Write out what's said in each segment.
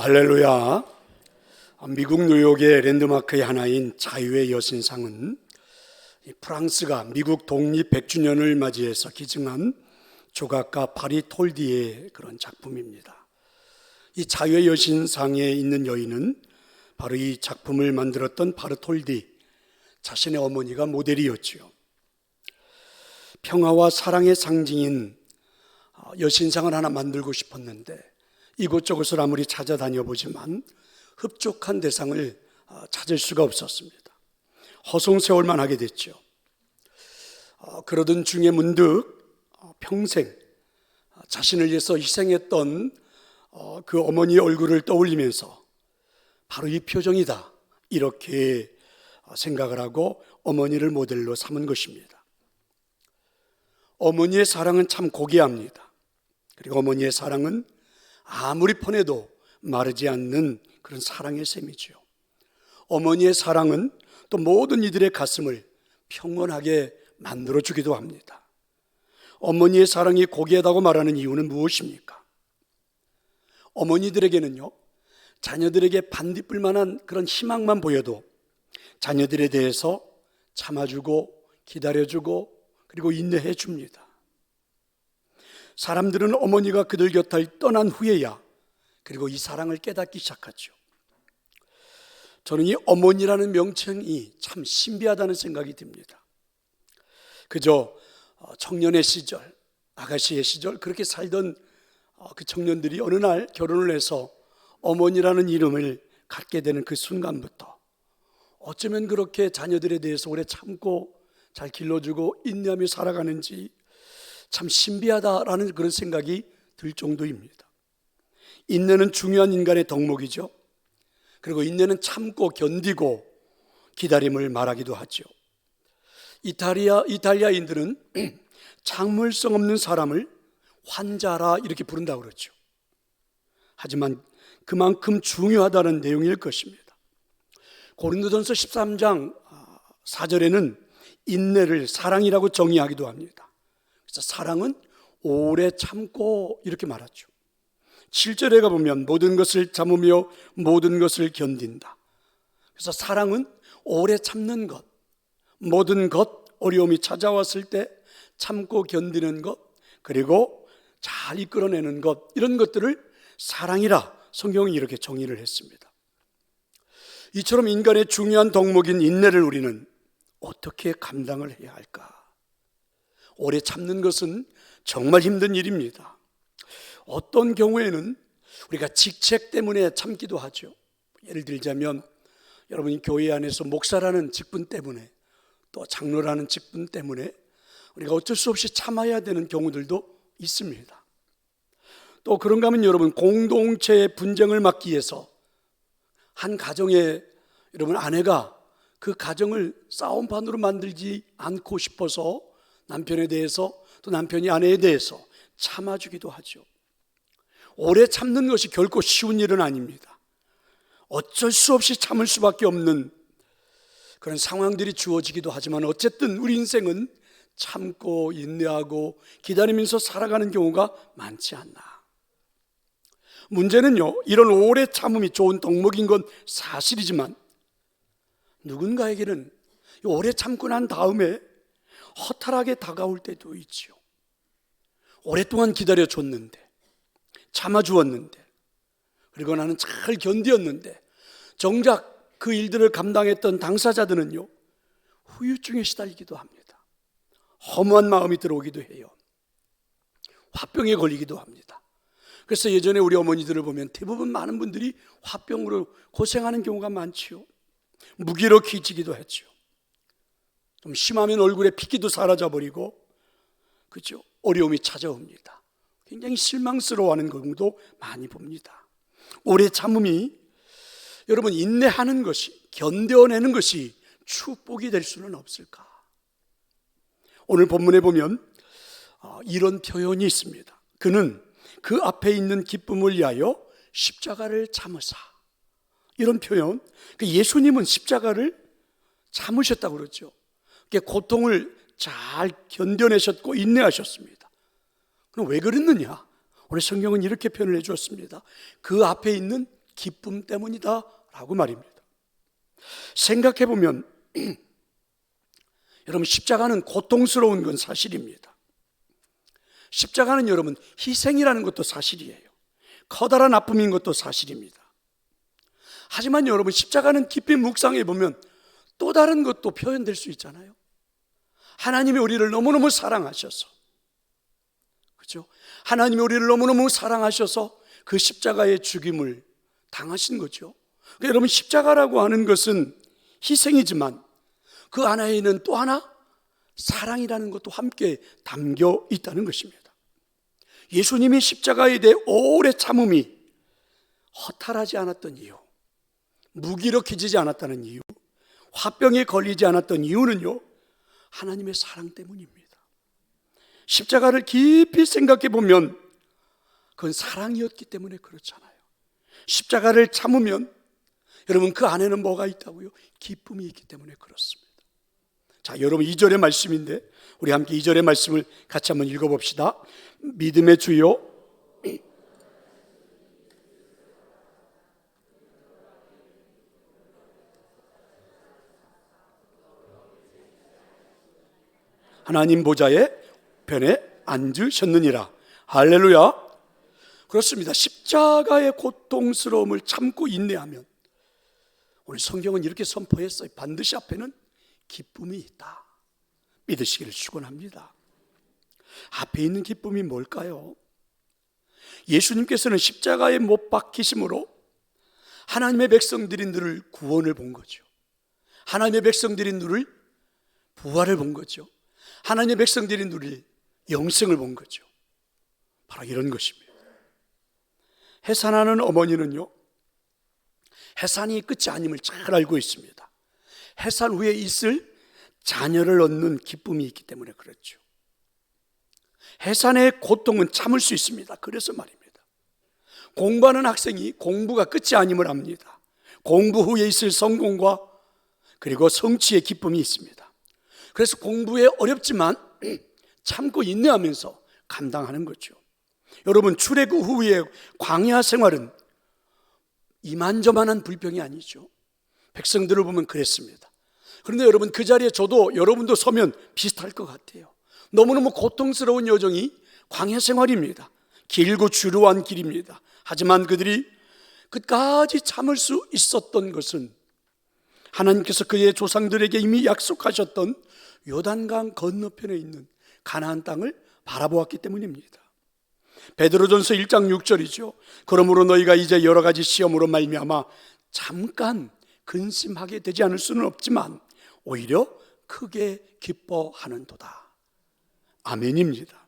할렐루야. 미국 뉴욕의 랜드마크의 하나인 자유의 여신상은 프랑스가 미국 독립 100주년을 맞이해서 기증한 조각가 파리 톨디의 그런 작품입니다. 이 자유의 여신상에 있는 여인은 바로 이 작품을 만들었던 파리 톨디 자신의 어머니가 모델이었지요. 평화와 사랑의 상징인 여신상을 하나 만들고 싶었는데 이곳저곳을 아무리 찾아다녀 보지만 흡족한 대상을 찾을 수가 없었습니다. 허송세월만 하게 됐죠. 그러던 중에 문득 평생 자신을 위해서 희생했던 그 어머니의 얼굴을 떠올리면서 바로 이 표정이다, 이렇게 생각을 하고 어머니를 모델로 삼은 것입니다. 어머니의 사랑은 참 고귀합니다. 그리고 어머니의 사랑은 아무리 퍼내도 마르지 않는 그런 사랑의 셈이죠. 어머니의 사랑은 또 모든 이들의 가슴을 평온하게 만들어주기도 합니다. 어머니의 사랑이 고귀하다고 말하는 이유는 무엇입니까? 어머니들에게는요, 자녀들에게 반딧불 만한 그런 희망만 보여도 자녀들에 대해서 참아주고 기다려주고 그리고 인내해 줍니다. 사람들은 어머니가 그들 곁을 떠난 후에야 그리고 이 사랑을 깨닫기 시작하죠. 저는 이 어머니라는 명칭이 참 신비하다는 생각이 듭니다. 그저 청년의 시절, 아가씨의 시절 그렇게 살던 그 청년들이 어느 날 결혼을 해서 어머니라는 이름을 갖게 되는 그 순간부터 어쩌면 그렇게 자녀들에 대해서 오래 참고 잘 길러주고 인내하며 살아가는지 참 신비하다라는 그런 생각이 들 정도입니다. 인내는 중요한 인간의 덕목이죠. 그리고 인내는 참고 견디고 기다림을 말하기도 하죠. 이탈리아인들은 참을성 없는 사람을 환자라 이렇게 부른다고 그러죠. 하지만 그만큼 중요하다는 내용일 것입니다. 고린도전서 13장 4절에는 인내를 사랑이라고 정의하기도 합니다. 그래서 사랑은 오래 참고 이렇게 말하죠. 7절에 가보면 모든 것을 참으며 모든 것을 견딘다. 그래서 사랑은 오래 참는 것, 모든 것, 어려움이 찾아왔을 때 참고 견디는 것, 그리고 잘 이끌어내는 것, 이런 것들을 사랑이라 성경은 이렇게 정의를 했습니다. 이처럼 인간의 중요한 덕목인 인내를 우리는 어떻게 감당을 해야 할까? 오래 참는 것은 정말 힘든 일입니다. 어떤 경우에는 우리가 직책 때문에 참기도 하죠. 예를 들자면 여러분이 교회 안에서 목사라는 직분 때문에 또 장로라는 직분 때문에 우리가 어쩔 수 없이 참아야 되는 경우들도 있습니다. 또 그런가 하면 여러분 공동체의 분쟁을 막기 위해서 한 가정에 여러분 아내가 그 가정을 싸움판으로 만들지 않고 싶어서 남편에 대해서 또 남편이 아내에 대해서 참아주기도 하죠. 오래 참는 것이 결코 쉬운 일은 아닙니다. 어쩔 수 없이 참을 수밖에 없는 그런 상황들이 주어지기도 하지만 어쨌든 우리 인생은 참고 인내하고 기다리면서 살아가는 경우가 많지 않나. 문제는요, 이런 오래 참음이 좋은 덕목인 건 사실이지만 누군가에게는 오래 참고 난 다음에 허탈하게 다가올 때도 있지요. 오랫동안 기다려줬는데, 참아주었는데, 그리고 나는 잘 견디었는데 정작 그 일들을 감당했던 당사자들은요, 후유증에 시달리기도 합니다. 허무한 마음이 들어오기도 해요. 화병에 걸리기도 합니다. 그래서 예전에 우리 어머니들을 보면 대부분 많은 분들이 화병으로 고생하는 경우가 많지요. 무기력해지기도 했죠. 좀 심하면 얼굴에 핏기도 사라져버리고, 그죠? 어려움이 찾아옵니다. 굉장히 실망스러워하는 경우도 많이 봅니다. 오래 참음이 여러분 인내하는 것이, 견뎌내는 것이 축복이 될 수는 없을까? 오늘 본문에 보면 이런 표현이 있습니다. 그는 그 앞에 있는 기쁨을 위하여 십자가를 참으사. 이런 표현, 예수님은 십자가를 참으셨다고 그러죠. 고통을 잘 견뎌내셨고 인내하셨습니다. 그럼 왜 그랬느냐? 오늘 성경은 이렇게 표현을 해주었습니다. 그 앞에 있는 기쁨 때문이다 라고 말입니다. 생각해 보면 여러분, 십자가는 고통스러운 건 사실입니다. 십자가는 여러분 희생이라는 것도 사실이에요. 커다란 아픔인 것도 사실입니다. 하지만 여러분, 십자가는 깊이 묵상해 보면 또 다른 것도 표현될 수 있잖아요. 하나님이 우리를 너무너무 사랑하셔서, 그렇죠? 하나님이 우리를 너무너무 사랑하셔서 그 십자가의 죽임을 당하신 거죠. 그러니까 여러분, 십자가라고 하는 것은 희생이지만 그 안에는 또 하나 사랑이라는 것도 함께 담겨 있다는 것입니다. 예수님이 십자가에 대해 오래 참음이 허탈하지 않았던 이유, 무기력해지지 않았다는 이유, 화병에 걸리지 않았던 이유는요, 하나님의 사랑 때문입니다. 십자가를 깊이 생각해 보면 그건 사랑이었기 때문에 그렇잖아요. 십자가를 참으면 여러분, 그 안에는 뭐가 있다고요? 기쁨이 있기 때문에 그렇습니다. 자, 여러분, 2절의 말씀인데 우리 함께 2절의 말씀을 같이 한번 읽어봅시다. 믿음의 주요 하나님 보좌의 편에 앉으셨느니라. 할렐루야. 그렇습니다. 십자가의 고통스러움을 참고 인내하면, 오늘 성경은 이렇게 선포했어요. 반드시 앞에는 기쁨이 있다. 믿으시기를 축원합니다. 앞에 있는 기쁨이 뭘까요? 예수님께서는 십자가에 못 박히심으로 하나님의 백성들이 누릴 구원을 본 거죠. 하나님의 백성들이 누릴 부활을 본 거죠. 하나님의 백성들이 누릴 영생을 본 거죠. 바로 이런 것입니다. 해산하는 어머니는요, 해산이 끝이 아님을 잘 알고 있습니다. 해산 후에 있을 자녀를 얻는 기쁨이 있기 때문에 그렇죠. 해산의 고통은 참을 수 있습니다. 그래서 말입니다. 공부하는 학생이 공부가 끝이 아님을 압니다. 공부 후에 있을 성공과 그리고 성취의 기쁨이 있습니다. 그래서 공부에 어렵지만 참고 인내하면서 감당하는 거죠. 여러분, 출애굽 후의 광야 생활은 이만저만한 불평이 아니죠. 백성들을 보면 그랬습니다. 그런데 여러분, 그 자리에 저도 여러분도 서면 비슷할 것 같아요. 너무너무 고통스러운 여정이 광야 생활입니다. 길고 주루한 길입니다. 하지만 그들이 끝까지 참을 수 있었던 것은 하나님께서 그의 조상들에게 이미 약속하셨던 요단강 건너편에 있는 가나안 땅을 바라보았기 때문입니다. 베드로전서 1장 6절이죠. 그러므로 너희가 이제 여러 가지 시험으로 말미암아 잠깐 근심하게 되지 않을 수는 없지만 오히려 크게 기뻐하는도다. 아멘입니다.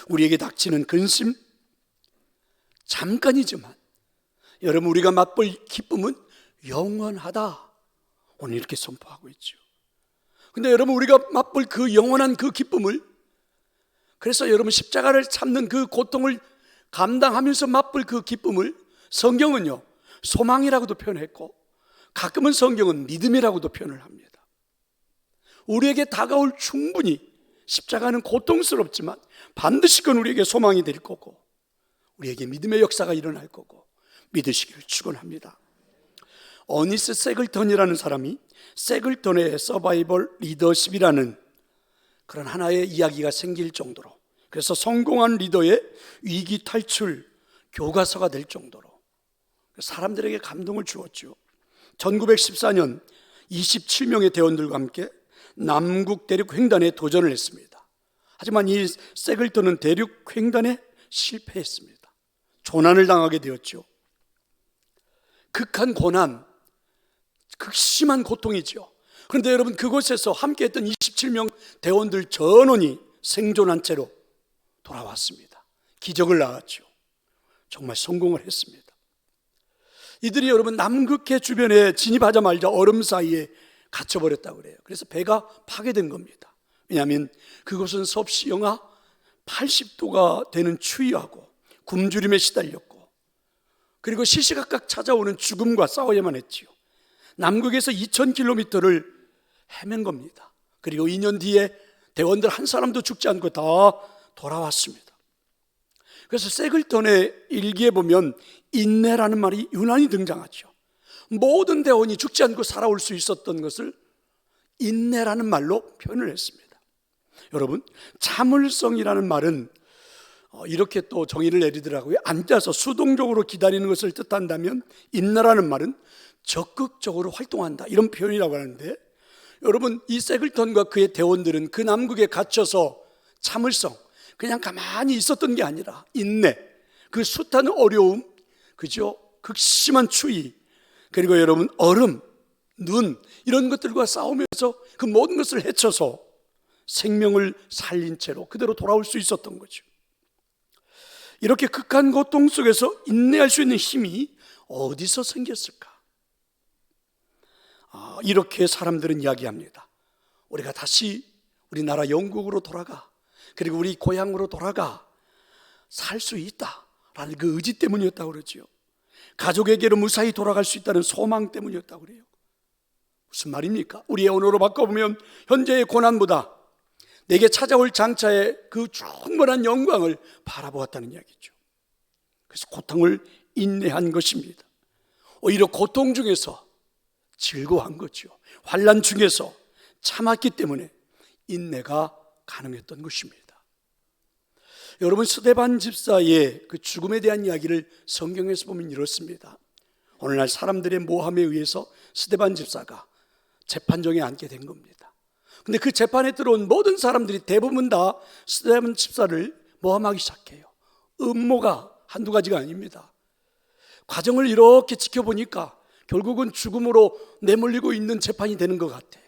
우리에게 닥치는 근심 잠깐이지만 여러분, 우리가 맛볼 기쁨은 영원하다. 오늘 이렇게 선포하고 있죠. 근데 여러분, 우리가 맛볼 그 영원한 그 기쁨을, 그래서 여러분, 십자가를 참는 그 고통을 감당하면서 맛볼 그 기쁨을 성경은요, 소망이라고도 표현했고 가끔은 성경은 믿음이라고도 표현을 합니다. 우리에게 다가올 충분히 십자가는 고통스럽지만 반드시 그건 우리에게 소망이 될 거고 우리에게 믿음의 역사가 일어날 거고 믿으시기를 축원합니다. 어니스 세글턴이라는 사람이 세글턴의 서바이벌 리더십이라는 그런 하나의 이야기가 생길 정도로, 그래서 성공한 리더의 위기 탈출 교과서가 될 정도로 사람들에게 감동을 주었죠. 1914년 27명의 대원들과 함께 남국 대륙 횡단에 도전을 했습니다. 하지만 이 세글턴은 대륙 횡단에 실패했습니다. 조난을 당하게 되었죠. 극한 고난, 극심한 고통이죠. 그런데 여러분, 그곳에서 함께했던 27명 대원들 전원이 생존한 채로 돌아왔습니다. 기적을 낳았죠. 정말 성공을 했습니다. 이들이 여러분, 남극해 주변에 진입하자마자 얼음 사이에 갇혀버렸다고 그래요. 그래서 배가 파괴된 겁니다. 왜냐하면 그곳은 섭씨 영하 80도가 되는 추위하고 굶주림에 시달렸고, 그리고 시시각각 찾아오는 죽음과 싸워야만 했지요. 남극에서 2000km를 헤맨 겁니다. 그리고 2년 뒤에 대원들 한 사람도 죽지 않고 다 돌아왔습니다. 그래서 세글턴의 일기에 보면 인내라는 말이 유난히 등장하죠. 모든 대원이 죽지 않고 살아올 수 있었던 것을 인내라는 말로 표현을 했습니다. 여러분, 참을성이라는 말은 이렇게 또 정의를 내리더라고요. 앉아서 수동적으로 기다리는 것을 뜻한다면 인내라는 말은 적극적으로 활동한다, 이런 표현이라고 하는데, 여러분, 이 세글턴과 그의 대원들은 그 남극에 갇혀서 참을성, 그냥 가만히 있었던 게 아니라 인내, 그 숱한 어려움, 그죠? 극심한 추위, 그리고 여러분 얼음, 눈, 이런 것들과 싸우면서 그 모든 것을 헤쳐서 생명을 살린 채로 그대로 돌아올 수 있었던 거죠. 이렇게 극한 고통 속에서 인내할 수 있는 힘이 어디서 생겼을까? 이렇게 사람들은 이야기합니다. 우리가 다시 우리나라 영국으로 돌아가, 그리고 우리 고향으로 돌아가 살 수 있다라는 그 의지 때문이었다고 그러죠. 가족에게로 무사히 돌아갈 수 있다는 소망 때문이었다고 그래요. 무슨 말입니까? 우리의 언어로 바꿔보면 현재의 고난보다 내게 찾아올 장차의 그 충분한 영광을 바라보았다는 이야기죠. 그래서 고통을 인내한 것입니다. 오히려 고통 중에서 즐거워한 거죠. 환난 중에서 참았기 때문에 인내가 가능했던 것입니다. 여러분, 스데반 집사의 그 죽음에 대한 이야기를 성경에서 보면 이렇습니다. 오늘날 사람들의 모함에 의해서 스데반 집사가 재판정에 앉게 된 겁니다. 근데 그 재판에 들어온 모든 사람들이 대부분 다 스데반 집사를 모함하기 시작해요. 음모가 한두 가지가 아닙니다. 과정을 이렇게 지켜보니까 결국은 죽음으로 내몰리고 있는 재판이 되는 것 같아요.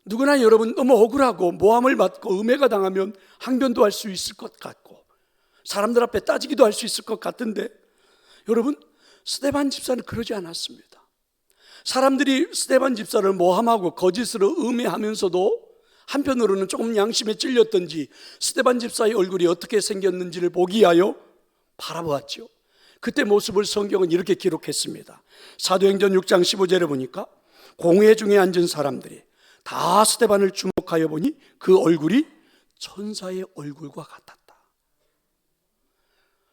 누구나 여러분 너무 억울하고 모함을 받고 음해가 당하면 항변도 할 수 있을 것 같고 사람들 앞에 따지기도 할 수 있을 것 같은데, 여러분, 스데반 집사는 그러지 않았습니다. 사람들이 스데반 집사를 모함하고 거짓으로 음해하면서도 한편으로는 조금 양심에 찔렸던지 스데반 집사의 얼굴이 어떻게 생겼는지를 보기 위하여 바라보았죠. 그때 모습을 성경은 이렇게 기록했습니다. 사도행전 6장 15절에 보니까 공회 중에 앉은 사람들이 다 스데반을 주목하여 보니 그 얼굴이 천사의 얼굴과 같았다.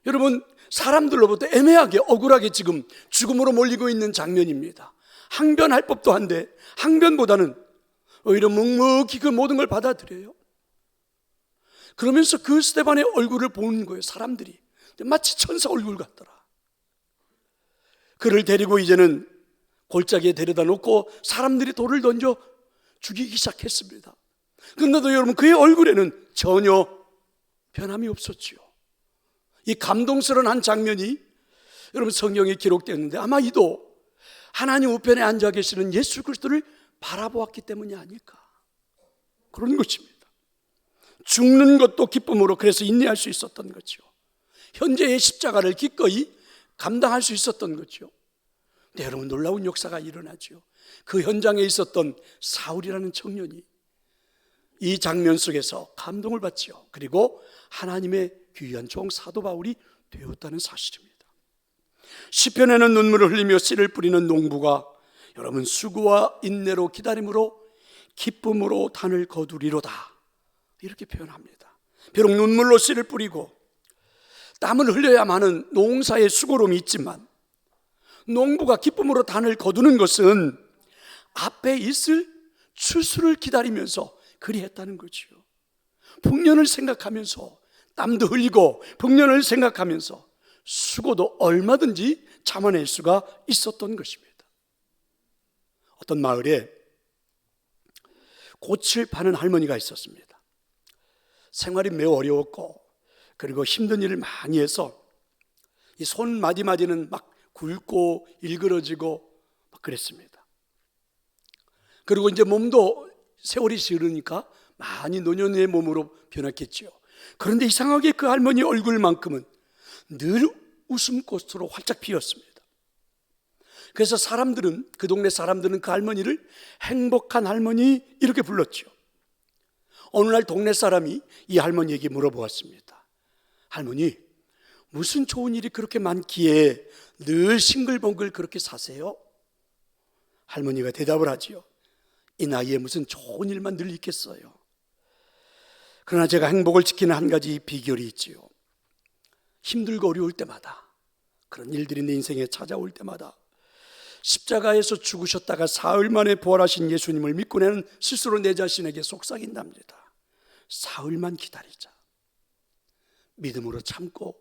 여러분, 사람들로부터 애매하게 억울하게 지금 죽음으로 몰리고 있는 장면입니다. 항변할 법도 한데 항변보다는 오히려 묵묵히 그 모든 걸 받아들여요. 그러면서 그 스데반의 얼굴을 보는 거예요, 사람들이. 마치 천사 얼굴 같더라. 그를 데리고 이제는 골짜기에 데려다 놓고 사람들이 돌을 던져 죽이기 시작했습니다. 그런데도 여러분, 그의 얼굴에는 전혀 변함이 없었지요. 이 감동스러운 한 장면이 여러분 성경에 기록되었는데, 아마 이도 하나님 우편에 앉아 계시는 예수 그리스도를 바라보았기 때문이 아닐까, 그런 것입니다. 죽는 것도 기쁨으로 그래서 인내할 수 있었던 거죠. 현재의 십자가를 기꺼이 감당할 수 있었던 거죠. 근데 여러분, 놀라운 역사가 일어나죠. 그 현장에 있었던 사울이라는 청년이 이 장면 속에서 감동을 받죠. 그리고 하나님의 귀한 종 사도 바울이 되었다는 사실입니다. 시편에는 눈물을 흘리며 씨를 뿌리는 농부가 여러분 수고와 인내로 기다림으로 기쁨으로 단을 거두리로다, 이렇게 표현합니다. 비록 눈물로 씨를 뿌리고 땀을 흘려야만은 농사의 수고로움이 있지만 농부가 기쁨으로 단을 거두는 것은 앞에 있을 추수를 기다리면서 그리했다는 거죠. 풍년을 생각하면서 땀도 흘리고 풍년을 생각하면서 수고도 얼마든지 참아낼 수가 있었던 것입니다. 어떤 마을에 꽃을 파는 할머니가 있었습니다. 생활이 매우 어려웠고 그리고 힘든 일을 많이 해서 이 손 마디마디는 막 굵고 일그러지고 막 그랬습니다. 그리고 이제 몸도 세월이 지르니까 많이 노년의 몸으로 변했겠죠. 그런데 이상하게 그 할머니 얼굴만큼은 늘 웃음꽃으로 활짝 피었습니다. 그래서 사람들은, 그 동네 사람들은 그 할머니를 행복한 할머니 이렇게 불렀죠. 어느 날 동네 사람이 이 할머니에게 물어보았습니다. 할머니, 무슨 좋은 일이 그렇게 많기에 늘 싱글벙글 그렇게 사세요? 할머니가 대답을 하지요. 이 나이에 무슨 좋은 일만 늘 있겠어요. 그러나 제가 행복을 지키는 한 가지 비결이 있지요. 힘들고 어려울 때마다, 그런 일들이 내 인생에 찾아올 때마다 십자가에서 죽으셨다가 사흘 만에 부활하신 예수님을 믿고 나는 스스로 내 자신에게 속삭인답니다. 사흘만 기다리자. 믿음으로 참고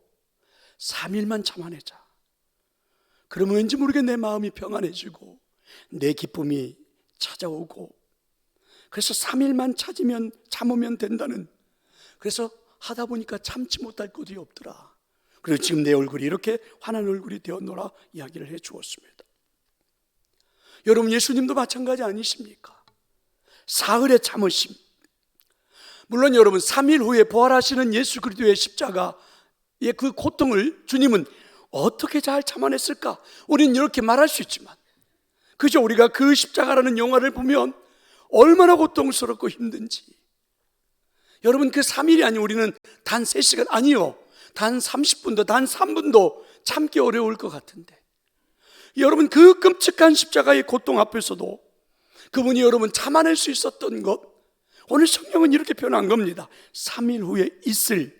3일만 참아내자. 그러면 왠지 모르게 내 마음이 평안해지고 내 기쁨이 찾아오고, 그래서 3일만 참으면 된다는, 그래서 하다 보니까 참지 못할 것이 없더라. 그리고 지금 내 얼굴이 이렇게 환한 얼굴이 되었노라 이야기를 해 주었습니다. 여러분, 예수님도 마찬가지 아니십니까? 사흘의 참으심. 물론 여러분, 3일 후에 부활하시는 예수 그리스도의 십자가의 그 고통을 주님은 어떻게 잘 참아냈을까? 우리는 이렇게 말할 수 있지만, 그저 우리가 그 십자가라는 영화를 보면 얼마나 고통스럽고 힘든지. 여러분, 그 3일이 아니고 우리는 단 3시간, 아니요, 단 30분도 단 3분도 참기 어려울 것 같은데, 여러분, 그 끔찍한 십자가의 고통 앞에서도 그분이 여러분 참아낼 수 있었던 것, 오늘 성경은 이렇게 표현한 겁니다. 3일 후에 있을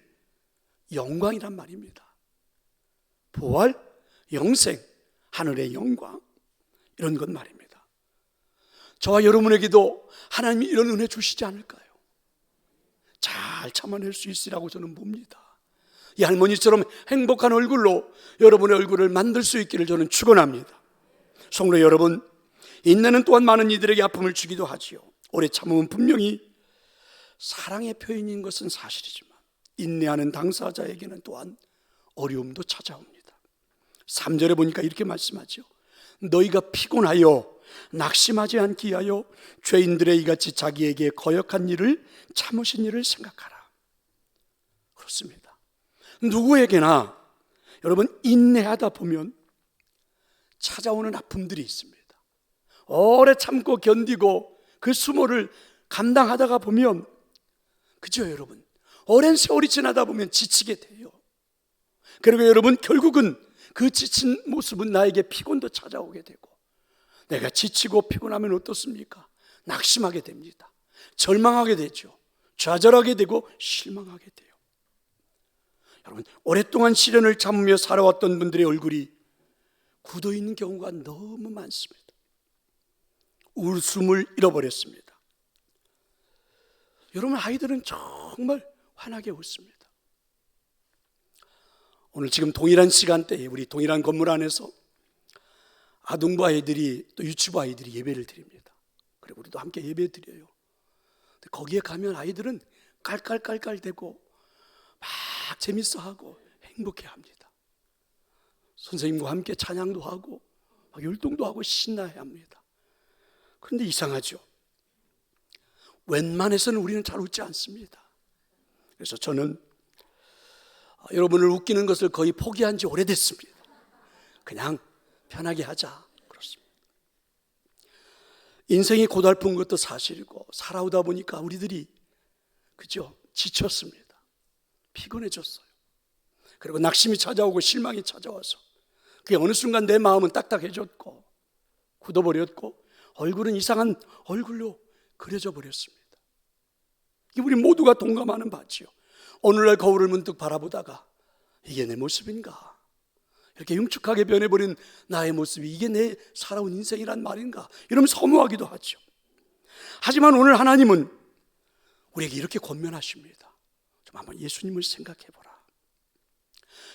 영광이란 말입니다. 부활, 영생, 하늘의 영광, 이런 것 말입니다. 저와 여러분에게도 하나님이 이런 은혜 주시지 않을까요? 잘 참아낼 수 있으라고 저는 봅니다. 이 할머니처럼 행복한 얼굴로 여러분의 얼굴을 만들 수 있기를 저는 축원합니다. 성도 여러분, 인내는 또한 많은 이들에게 아픔을 주기도 하지요. 오래 참음은 분명히 사랑의 표현인 것은 사실이지만 인내하는 당사자에게는 또한 어려움도 찾아옵니다. 3절에 보니까 이렇게 말씀하죠. 너희가 피곤하여 낙심하지 않기 위하여 죄인들의 이같이 자기에게 거역한 일을 참으신 일을 생각하라. 그렇습니다. 누구에게나 여러분 인내하다 보면 찾아오는 아픔들이 있습니다. 오래 참고 견디고 그 수모를 감당하다가 보면, 그죠 여러분, 오랜 세월이 지나다 보면 지치게 돼요. 그리고 여러분, 결국은 그 지친 모습은 나에게 피곤도 찾아오게 되고, 내가 지치고 피곤하면 어떻습니까? 낙심하게 됩니다. 절망하게 되죠. 좌절하게 되고 실망하게 돼요. 여러분, 오랫동안 시련을 참으며 살아왔던 분들의 얼굴이 굳어있는 경우가 너무 많습니다. 웃음을 잃어버렸습니다. 여러분, 아이들은 정말 환하게 웃습니다. 오늘 지금 동일한 시간대에 우리 동일한 건물 안에서 아동부 아이들이 또 유치부 아이들이 예배를 드립니다. 그리고 우리도 함께 예배 드려요. 거기에 가면 아이들은 깔깔깔깔대고 막 재밌어하고 행복해합니다. 선생님과 함께 찬양도 하고 막 율동도 하고 신나해합니다. 그런데 이상하죠. 웬만해서는 우리는 잘 웃지 않습니다. 그래서 저는 여러분을 웃기는 것을 거의 포기한 지 오래됐습니다. 그냥 편하게 하자, 그렇습니다. 인생이 고달픈 것도 사실이고, 살아오다 보니까 우리들이, 그죠, 지쳤습니다. 피곤해졌어요. 그리고 낙심이 찾아오고 실망이 찾아와서 그게 어느 순간 내 마음은 딱딱해졌고 굳어버렸고 얼굴은 이상한 얼굴로 그려져 버렸습니다. 이게 우리 모두가 동감하는 바지요. 오늘날 거울을 문득 바라보다가 이게 내 모습인가? 이렇게 흉측하게 변해버린 나의 모습이 이게 내 살아온 인생이란 말인가? 이러면서 허무하기도 하죠. 하지만 오늘 하나님은 우리에게 이렇게 권면하십니다. 좀 한번 예수님을 생각해보라.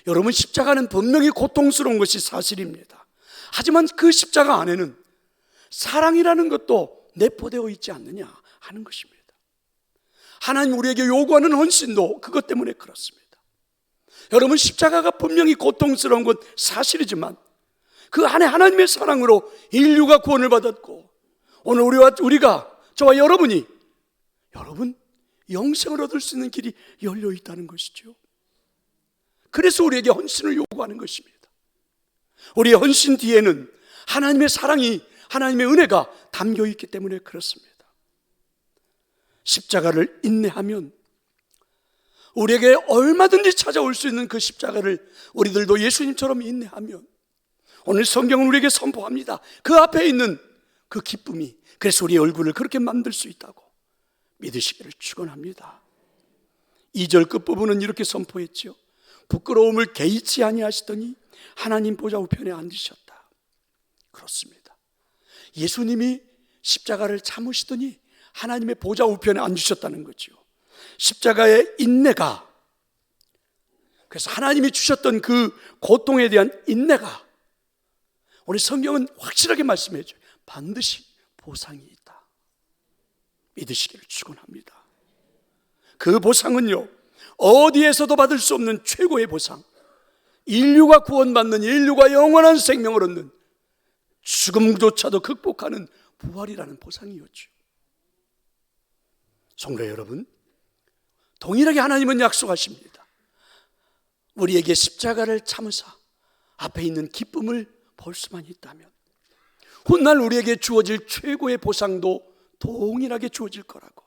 여러분, 십자가는 분명히 고통스러운 것이 사실입니다. 하지만 그 십자가 안에는 사랑이라는 것도 내포되어 있지 않느냐 하는 것입니다. 하나님 우리에게 요구하는 헌신도 그것 때문에 그렇습니다. 여러분, 십자가가 분명히 고통스러운 건 사실이지만 그 안에 하나님의 사랑으로 인류가 구원을 받았고, 오늘 우리가 저와 여러분이 영생을 얻을 수 있는 길이 열려 있다는 것이죠. 그래서 우리에게 헌신을 요구하는 것입니다. 우리의 헌신 뒤에는 하나님의 사랑이, 하나님의 은혜가 담겨 있기 때문에 그렇습니다. 십자가를 인내하면 우리에게 얼마든지 찾아올 수 있는 그 십자가를 우리들도 예수님처럼 인내하면 오늘 성경은 우리에게 선포합니다. 그 앞에 있는 그 기쁨이, 그래서 우리의 얼굴을 그렇게 만들 수 있다고 믿으시기를 축원합니다. 2절 끝부분은 이렇게 선포했죠. 부끄러움을 개의치 아니하시더니 하나님 보좌 우편에 앉으셨다. 그렇습니다. 예수님이 십자가를 참으시더니 하나님의 보좌 우편에 앉으셨다는 거죠. 십자가의 인내가, 그래서 하나님이 주셨던 그 고통에 대한 인내가 오늘 성경은 확실하게 말씀해 줘요. 반드시 보상이 있다. 믿으시기를 축원합니다. 그 보상은요, 어디에서도 받을 수 없는 최고의 보상, 인류가 구원받는, 인류가 영원한 생명을 얻는, 죽음조차도 극복하는 부활이라는 보상이었죠. 성도 여러분, 동일하게 하나님은 약속하십니다. 우리에게 십자가를 참으사 앞에 있는 기쁨을 볼 수만 있다면 훗날 우리에게 주어질 최고의 보상도 동일하게 주어질 거라고.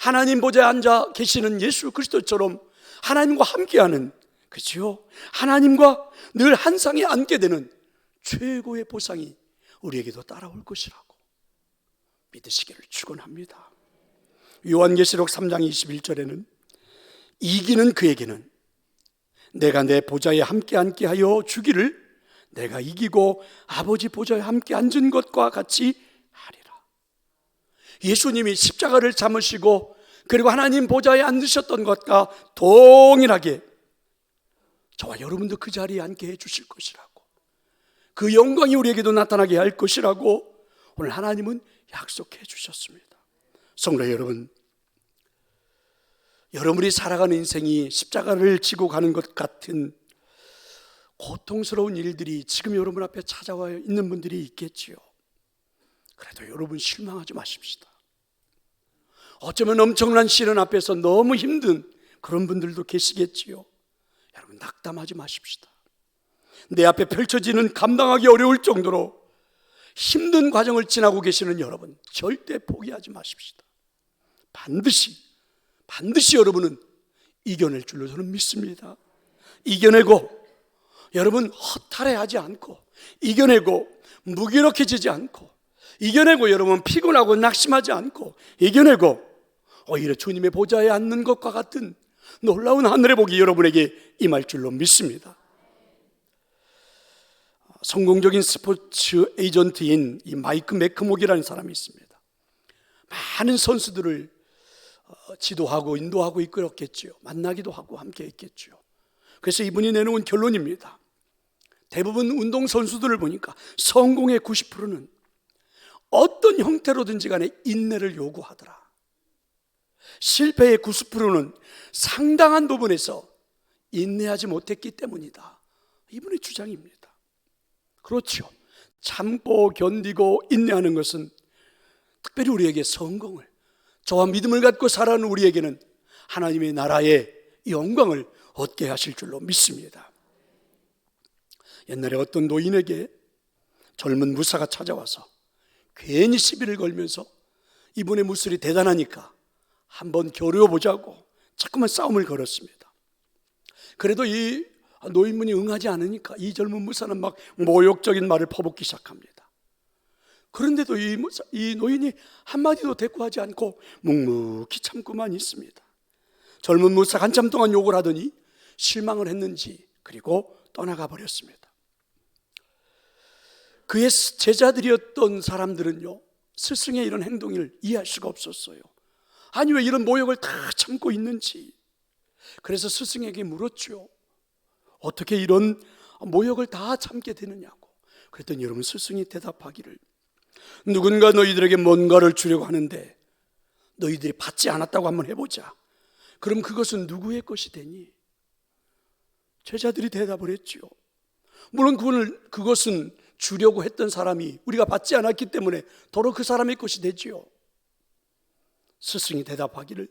하나님 보좌에 앉아 계시는 예수 그리스도처럼 하나님과 함께하는, 그렇죠? 하나님과 늘 한 상에 앉게 되는 최고의 보상이 우리에게도 따라올 것이라고 믿으시기를 축원합니다. 요한계시록 3장 21절에는 이기는 그에게는 내가 내 보좌에 함께 앉게 하여 주기를 내가 이기고 아버지 보좌에 함께 앉은 것과 같이 하리라. 예수님이 십자가를 참으시고 그리고 하나님 보좌에 앉으셨던 것과 동일하게 저와 여러분도 그 자리에 앉게 해 주실 것이라고, 그 영광이 우리에게도 나타나게 할 것이라고 오늘 하나님은 약속해 주셨습니다. 성도 여러분, 여러분이 살아가는 인생이 십자가를 지고 가는 것 같은 고통스러운 일들이 지금 여러분 앞에 찾아와 있는 분들이 있겠지요. 그래도 여러분 실망하지 마십시다. 어쩌면 엄청난 시련 앞에서 너무 힘든 그런 분들도 계시겠지요. 여러분 낙담하지 마십시다. 내 앞에 펼쳐지는 감당하기 어려울 정도로 힘든 과정을 지나고 계시는 여러분, 절대 포기하지 마십시다. 반드시 여러분은 이겨낼 줄로 저는 믿습니다. 이겨내고 여러분 허탈해하지 않고, 이겨내고 무기력해지지 않고, 이겨내고 여러분 피곤하고 낙심하지 않고, 이겨내고 오히려 주님의 보좌에 앉는 것과 같은 놀라운 하늘의 복이 여러분에게 임할 줄로 믿습니다. 성공적인 스포츠 에이전트인 이 마이크 매크목이라는 사람이 있습니다. 많은 선수들을 지도하고 인도하고 이끌었겠죠. 만나기도 하고 함께 했겠죠. 그래서 이분이 내놓은 결론입니다. 대부분 운동선수들을 보니까 성공의 90%는 어떤 형태로든지 간에 인내를 요구하더라. 실패의 90%는 상당한 부분에서 인내하지 못했기 때문이다. 이분의 주장입니다. 그렇죠. 참고 견디고 인내하는 것은 특별히 우리에게 성공을, 저와 믿음을 갖고 살아가는 우리에게는 하나님의 나라의 영광을 얻게 하실 줄로 믿습니다. 옛날에 어떤 노인에게 젊은 무사가 찾아와서 괜히 시비를 걸면서 이분의 무술이 대단하니까 한번 겨루어보자고 자꾸만 싸움을 걸었습니다. 그래도 이 노인분이 응하지 않으니까 이 젊은 무사는 막 모욕적인 말을 퍼붓기 시작합니다. 그런데도 이 노인이 한마디도 대꾸하지 않고 묵묵히 참고만 있습니다. 젊은 무사가 한참 동안 욕을 하더니 실망을 했는지 그리고 떠나가 버렸습니다. 그의 제자들이었던 사람들은요, 스승의 이런 행동을 이해할 수가 없었어요. 아니 왜 이런 모욕을 다 참고 있는지. 그래서 스승에게 물었죠. 어떻게 이런 모욕을 다 참게 되느냐고. 그랬더니 여러분, 스승이 대답하기를, 누군가 너희들에게 뭔가를 주려고 하는데 너희들이 받지 않았다고 한번 해보자. 그럼 그것은 누구의 것이 되니? 제자들이 대답을 했죠. 물론 그것은 주려고 했던 사람이 우리가 받지 않았기 때문에 도로 그 사람의 것이 되지요. 스승이 대답하기를,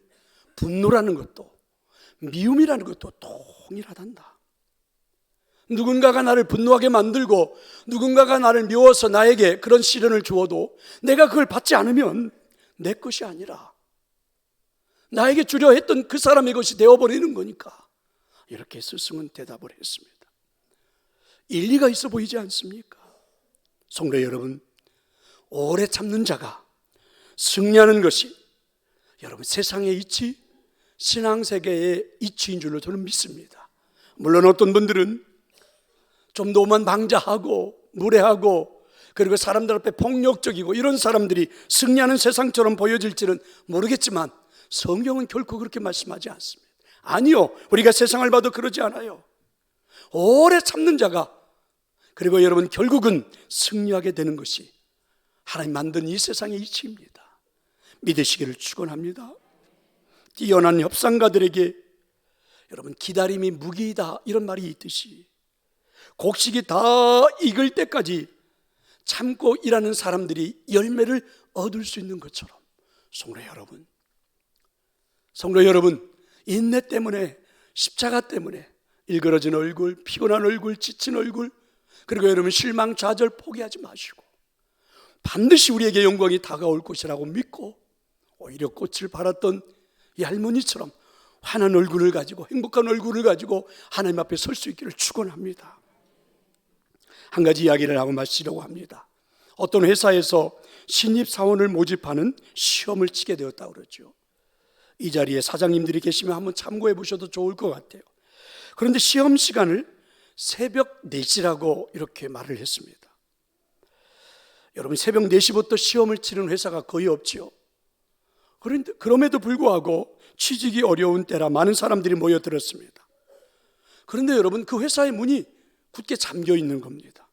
분노라는 것도 미움이라는 것도 동일하단다. 누군가가 나를 분노하게 만들고 누군가가 나를 미워서 나에게 그런 시련을 주어도 내가 그걸 받지 않으면 내 것이 아니라 나에게 주려 했던 그 사람의 것이 되어버리는 거니까. 이렇게 스승은 대답을 했습니다. 일리가 있어 보이지 않습니까? 성도 여러분, 오래 참는 자가 승리하는 것이 여러분 세상의 이치, 신앙세계의 이치인 줄로 저는 믿습니다. 물론 어떤 분들은 좀 더 오만방자하고 무례하고 그리고 사람들 앞에 폭력적이고 이런 사람들이 승리하는 세상처럼 보여질지는 모르겠지만 성경은 결코 그렇게 말씀하지 않습니다. 아니요, 우리가 세상을 봐도 그러지 않아요. 오래 참는 자가, 그리고 여러분 결국은 승리하게 되는 것이 하나님 만든 이 세상의 이치입니다. 믿으시기를 축원합니다. 뛰어난 협상가들에게 여러분 기다림이 무기이다 이런 말이 있듯이 곡식이 다 익을 때까지 참고 일하는 사람들이 열매를 얻을 수 있는 것처럼 성도 여러분, 인내 때문에, 십자가 때문에 일그러진 얼굴, 피곤한 얼굴, 지친 얼굴, 그리고 여러분 실망, 좌절 포기하지 마시고 반드시 우리에게 영광이 다가올 것이라고 믿고 오히려 꽃을 팔았던 이 할머니처럼 환한 얼굴을 가지고, 행복한 얼굴을 가지고 하나님 앞에 설 수 있기를 축원합니다. 한 가지 이야기를 하고 마치려고 합니다. 어떤 회사에서 신입사원을 모집하는 시험을 치게 되었다고 그러죠. 이 자리에 사장님들이 계시면 한번 참고해 보셔도 좋을 것 같아요. 그런데 시험 시간을 새벽 4시라고 이렇게 말을 했습니다. 여러분, 새벽 4시부터 시험을 치는 회사가 거의 없지요. 그런데 그럼에도 불구하고 취직이 어려운 때라 많은 사람들이 모여들었습니다. 그런데 여러분, 그 회사의 문이 굳게 잠겨 있는 겁니다.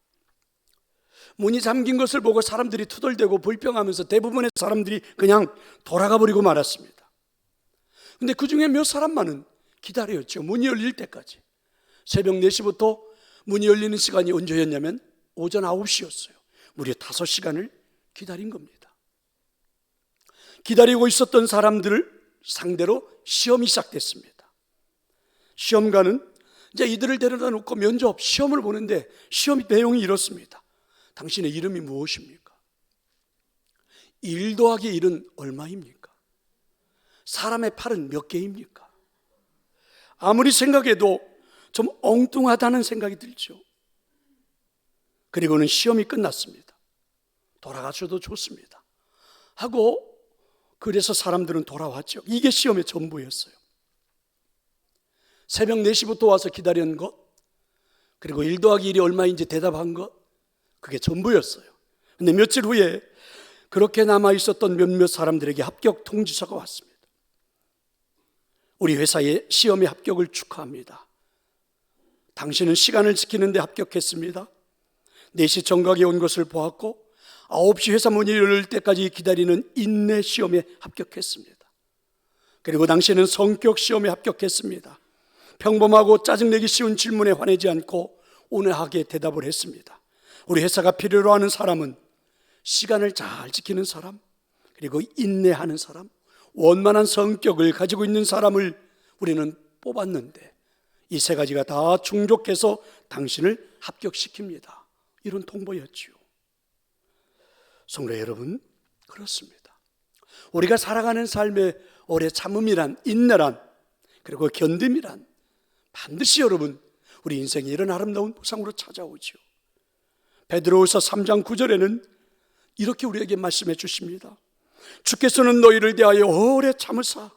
문이 잠긴 것을 보고 사람들이 투덜대고 불평하면서 대부분의 사람들이 그냥 돌아가 버리고 말았습니다. 근데 그 중에 몇 사람만은 기다렸죠. 문이 열릴 때까지. 새벽 4시부터 문이 열리는 시간이 언제였냐면 오전 9시였어요. 무려 5시간을 기다린 겁니다. 기다리고 있었던 사람들을 상대로 시험이 시작됐습니다. 시험관은 이제 이들을 데려다 놓고 면접, 시험을 보는데 시험 내용이 이렇습니다. 당신의 이름이 무엇입니까? 1 더하기 1은 얼마입니까? 사람의 팔은 몇 개입니까? 아무리 생각해도 좀 엉뚱하다는 생각이 들죠. 그리고는 시험이 끝났습니다. 돌아가셔도 좋습니다 하고, 그래서 사람들은 돌아왔죠. 이게 시험의 전부였어요. 새벽 4시부터 와서 기다린 것, 그리고 1 더하기 1이 얼마인지 대답한 것, 그게 전부였어요. 근데 며칠 후에 그렇게 남아있었던 몇몇 사람들에게 합격 통지서가 왔습니다. 우리 회사의 시험의 합격을 축하합니다. 당신은 시간을 지키는 데 합격했습니다. 4시 정각에 온 것을 보았고 9시 회사 문이 열릴 때까지 기다리는 인내 시험에 합격했습니다. 그리고 당신은 성격 시험에 합격했습니다. 평범하고 짜증내기 쉬운 질문에 화내지 않고 온화하게 대답을 했습니다. 우리 회사가 필요로 하는 사람은 시간을 잘 지키는 사람, 그리고 인내하는 사람, 원만한 성격을 가지고 있는 사람을 우리는 뽑았는데 이 3가지가 다 충족해서 당신을 합격시킵니다. 이런 통보였지요. 성도 여러분, 그렇습니다. 우리가 살아가는 삶의 오래 참음이란, 인내란, 그리고 견딤이란 반드시 여러분 우리 인생에 이런 아름다운 보상으로 찾아오죠. 베드로후서 3장 9절에는 이렇게 우리에게 말씀해 주십니다. 주께서는 너희를 대하여 오래 참으사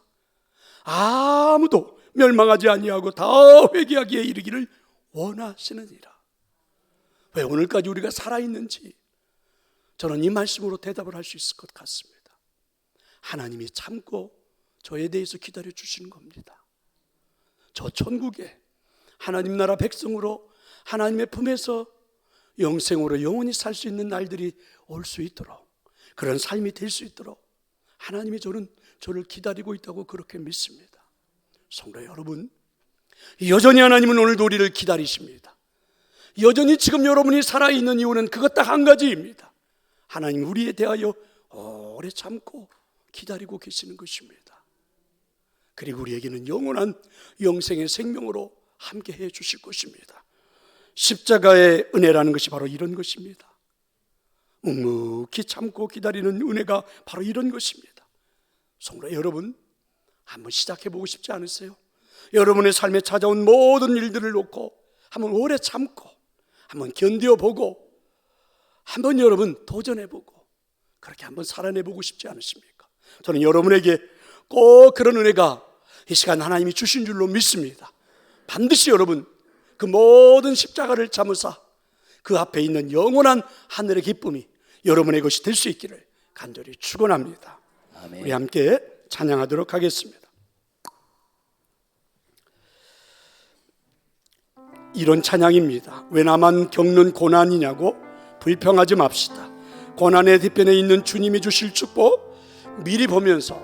아무도 멸망하지 아니하고 다 회개하기에 이르기를 원하시느니라. 왜 오늘까지 우리가 살아있는지 저는 이 말씀으로 대답을 할 수 있을 것 같습니다. 하나님이 참고 저에 대해서 기다려 주시는 겁니다. 저 천국에 하나님 나라 백성으로 하나님의 품에서 영생으로 영원히 살 수 있는 날들이 올 수 있도록, 그런 삶이 될 수 있도록 하나님이 저를 기다리고 있다고 그렇게 믿습니다. 성도 여러분, 여전히 하나님은 오늘도 우리를 기다리십니다. 여전히 지금 여러분이 살아있는 이유는 그것 딱 한 가지입니다. 하나님 우리에 대하여 오래 참고 기다리고 계시는 것입니다. 그리고 우리에게는 영원한 영생의 생명으로 함께 해 주실 것입니다. 십자가의 은혜라는 것이 바로 이런 것입니다. 묵묵히 참고 기다리는 은혜가 바로 이런 것입니다. 성도 여러분, 한번 시작해 보고 싶지 않으세요? 여러분의 삶에 찾아온 모든 일들을 놓고 한번 오래 참고 한번 견뎌보고 한번 여러분 도전해보고 그렇게 한번 살아내보고 싶지 않으십니까? 저는 여러분에게 꼭 그런 은혜가 이 시간 하나님이 주신 줄로 믿습니다. 반드시 여러분 그 모든 십자가를 참으사 그 앞에 있는 영원한 하늘의 기쁨이 여러분의 것이 될 수 있기를 간절히 축원합니다. 아멘. 우리 함께 찬양하도록 하겠습니다. 이런 찬양입니다. 왜 나만 겪는 고난이냐고 불평하지 맙시다. 고난의 뒤편에 있는 주님이 주실 축복 미리 보면서